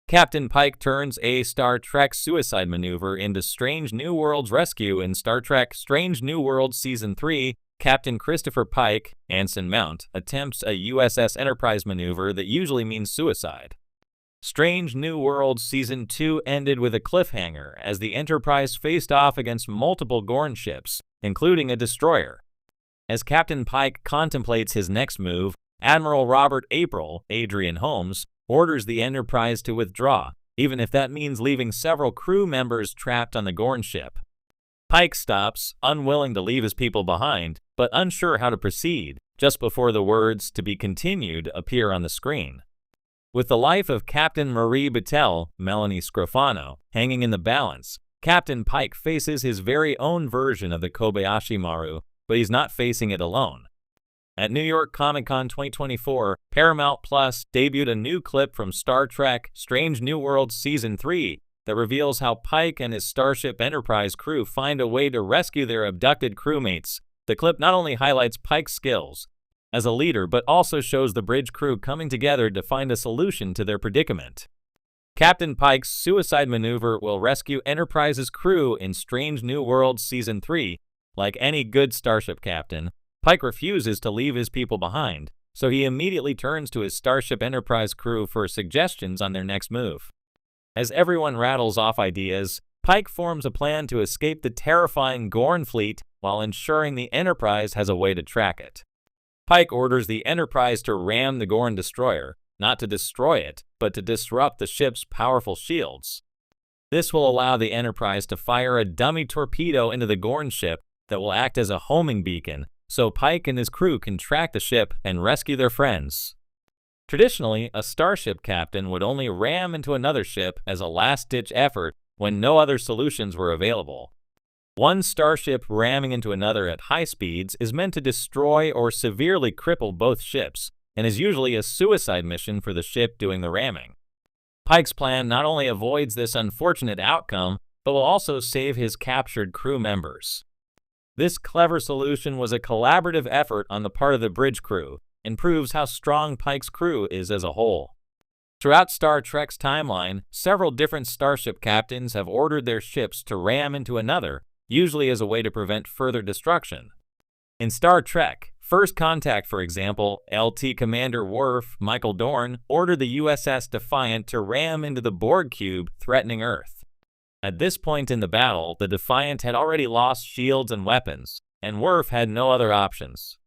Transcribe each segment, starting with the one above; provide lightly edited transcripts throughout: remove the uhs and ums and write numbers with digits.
Captain Pike turns a Star Trek suicide maneuver into Strange New Worlds rescue in Star Trek Strange New Worlds Season 3. Captain Christopher Pike, Anson Mount, attempts a USS Enterprise maneuver that usually means suicide. Strange New Worlds Season 2 ended with a cliffhanger as the Enterprise faced off against multiple Gorn ships, including a destroyer. As Captain Pike contemplates his next move, Admiral Robert Adrian Holmes, orders the Enterprise to withdraw, even if that means leaving several crew members trapped on the Gorn ship. Pike stops, unwilling to leave his people behind, but unsure how to proceed, just before the words "to be continued" appear on the screen. With the life of Captain Marie Battelle, Melanie Scrofano, hanging in the balance, Captain Pike faces his very own version of the Kobayashi Maru, but he's not facing it alone. At New York Comic Con 2024, Paramount Plus debuted a new clip from Star Trek Strange New Worlds Season 3 that reveals how Pike and his Starship Enterprise crew find a way to rescue their abducted crewmates. The clip not only highlights Pike's skills as a leader, but also shows the bridge crew coming together to find a solution to their predicament. Captain Pike's suicide maneuver will rescue Enterprise's crew in Strange New Worlds Season 3. Like any good Starship captain, Pike refuses to leave his people behind, so he immediately turns to his Starship Enterprise crew for suggestions on their next move. As everyone rattles off ideas, Pike forms a plan to escape the terrifying Gorn fleet while ensuring the Enterprise has a way to track it. Pike orders the Enterprise to ram the Gorn destroyer, not to destroy it, but to disrupt the ship's powerful shields. This will allow the Enterprise to fire a dummy torpedo into the Gorn ship that will act as a homing beacon, so Pike and his crew can track the ship and rescue their friends. Traditionally, a starship captain would only ram into another ship as a last-ditch effort when no other solutions were available. One starship ramming into another at high speeds is meant to destroy or severely cripple both ships, and is usually a suicide mission for the ship doing the ramming. Pike's plan not only avoids this unfortunate outcome, but will also save his captured crew members. This clever solution was a collaborative effort on the part of the bridge crew, and proves how strong Pike's crew is as a whole. Throughout Star Trek's timeline, several different starship captains have ordered their ships to ram into another, usually as a way to prevent further destruction. In Star Trek First Contact, for example, LT Commander Worf Michael Dorn ordered the USS Defiant to ram into the Borg cube, threatening Earth. At this point in the battle, the Defiant had already lost shields and weapons, and Worf had no other options.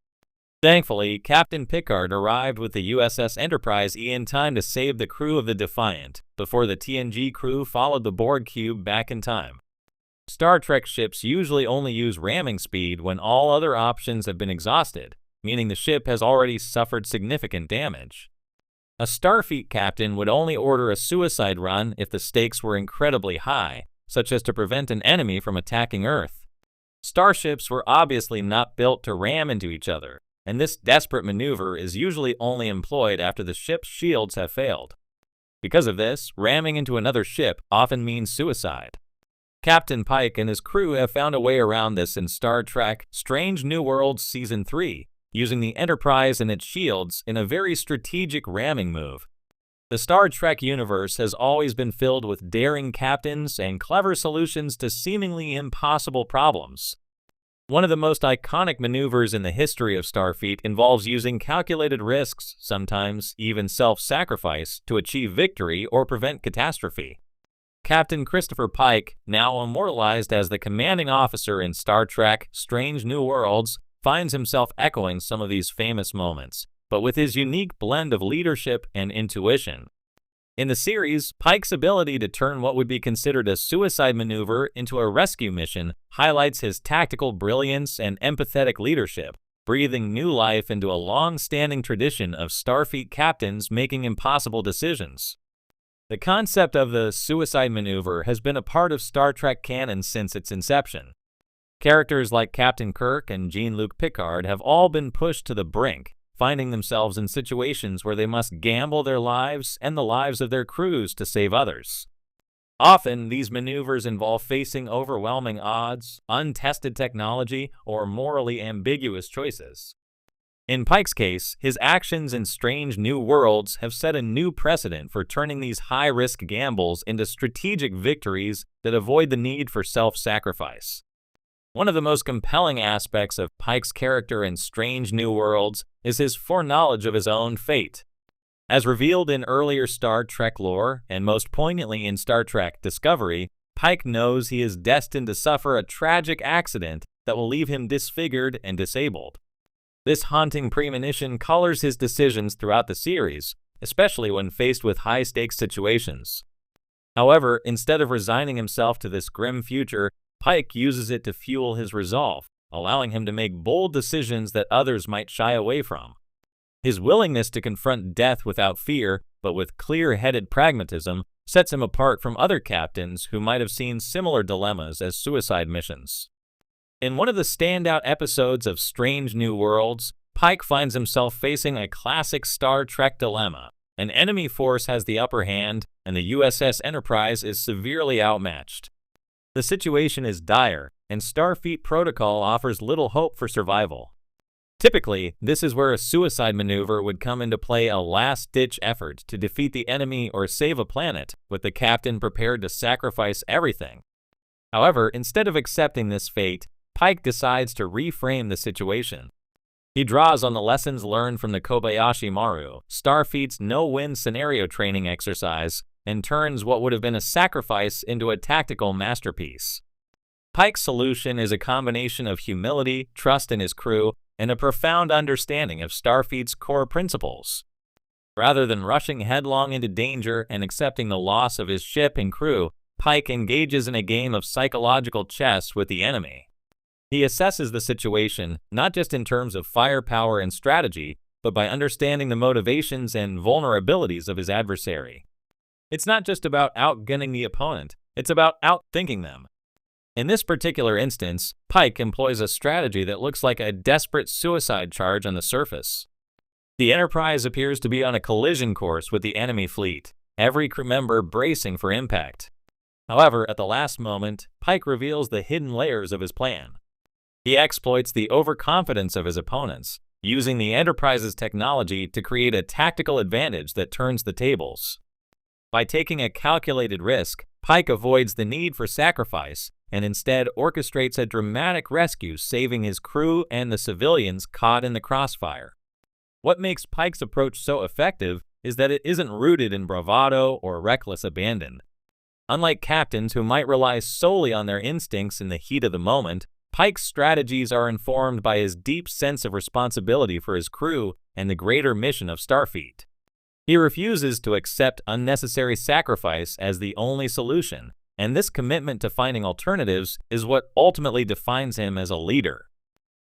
Thankfully, Captain Picard arrived with the USS Enterprise in time to save the crew of the Defiant, before the TNG crew followed the Borg cube back in time. Star Trek ships usually only use ramming speed when all other options have been exhausted, meaning the ship has already suffered significant damage. A Starfleet captain would only order a suicide run if the stakes were incredibly high, such as to prevent an enemy from attacking Earth. Starships were obviously not built to ram into each other, and this desperate maneuver is usually only employed after the ship's shields have failed. Because of this, ramming into another ship often means suicide. Captain Pike and his crew have found a way around this in Star Trek Strange New Worlds Season 3, using the Enterprise and its shields in a very strategic ramming move. The Star Trek universe has always been filled with daring captains and clever solutions to seemingly impossible problems. One of the most iconic maneuvers in the history of Starfleet involves using calculated risks, sometimes even self-sacrifice, to achieve victory or prevent catastrophe. Captain Christopher Pike, now immortalized as the commanding officer in Star Trek Strange New Worlds, finds himself echoing some of these famous moments, but with his unique blend of leadership and intuition. In the series, Pike's ability to turn what would be considered a suicide maneuver into a rescue mission highlights his tactical brilliance and empathetic leadership, breathing new life into a long-standing tradition of Starfleet captains making impossible decisions. The concept of the suicide maneuver has been a part of Star Trek canon since its inception. Characters like Captain Kirk and Jean-Luc Picard have all been pushed to the brink, finding themselves in situations where they must gamble their lives and the lives of their crews to save others. Often, these maneuvers involve facing overwhelming odds, untested technology, or morally ambiguous choices. In Pike's case, his actions in Strange New Worlds have set a new precedent for turning these high-risk gambles into strategic victories that avoid the need for self-sacrifice. One of the most compelling aspects of Pike's character in Strange New Worlds is his foreknowledge of his own fate. As revealed in earlier Star Trek lore, and most poignantly in Star Trek Discovery, Pike knows he is destined to suffer a tragic accident that will leave him disfigured and disabled. This haunting premonition colors his decisions throughout the series, especially when faced with high-stakes situations. However, instead of resigning himself to this grim future, Pike uses it to fuel his resolve, allowing him to make bold decisions that others might shy away from. His willingness to confront death without fear, but with clear-headed pragmatism, sets him apart from other captains who might have seen similar dilemmas as suicide missions. In one of the standout episodes of Strange New Worlds, Pike finds himself facing a classic Star Trek dilemma. An enemy force has the upper hand, and the USS Enterprise is severely outmatched. The situation is dire, and Starfleet protocol offers little hope for survival. Typically, this is where a suicide maneuver would come into play, a last-ditch effort to defeat the enemy or save a planet, with the captain prepared to sacrifice everything. However, instead of accepting this fate, Pike decides to reframe the situation. He draws on the lessons learned from the Kobayashi Maru, Starfleet's no-win scenario training exercise, and turns what would have been a sacrifice into a tactical masterpiece. Pike's solution is a combination of humility, trust in his crew, and a profound understanding of Starfleet's core principles. Rather than rushing headlong into danger and accepting the loss of his ship and crew, Pike engages in a game of psychological chess with the enemy. He assesses the situation not just in terms of firepower and strategy, but by understanding the motivations and vulnerabilities of his adversary. It's not just about outgunning the opponent, it's about outthinking them. In this particular instance, Pike employs a strategy that looks like a desperate suicide charge on the surface. The Enterprise appears to be on a collision course with the enemy fleet, every crew member bracing for impact. However, at the last moment, Pike reveals the hidden layers of his plan. He exploits the overconfidence of his opponents, using the Enterprise's technology to create a tactical advantage that turns the tables. By taking a calculated risk, Pike avoids the need for sacrifice and instead orchestrates a dramatic rescue, saving his crew and the civilians caught in the crossfire. What makes Pike's approach so effective is that it isn't rooted in bravado or reckless abandon. Unlike captains who might rely solely on their instincts in the heat of the moment, Pike's strategies are informed by his deep sense of responsibility for his crew and the greater mission of Starfleet. He refuses to accept unnecessary sacrifice as the only solution, and this commitment to finding alternatives is what ultimately defines him as a leader.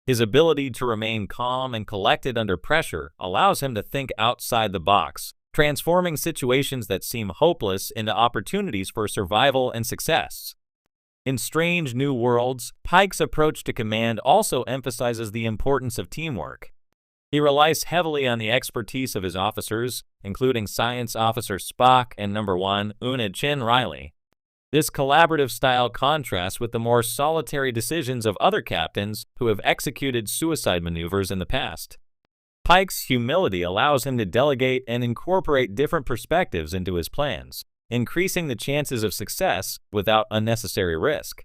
His ability to remain calm and collected under pressure allows him to think outside the box, transforming situations that seem hopeless into opportunities for survival and success. In Strange New Worlds, Pike's approach to command also emphasizes the importance of teamwork. He relies heavily on the expertise of his officers, including Science Officer Spock and Number 1, Una Chin Riley. This collaborative style contrasts with the more solitary decisions of other captains who have executed suicide maneuvers in the past. Pike's humility allows him to delegate and incorporate different perspectives into his plans, increasing the chances of success without unnecessary risk.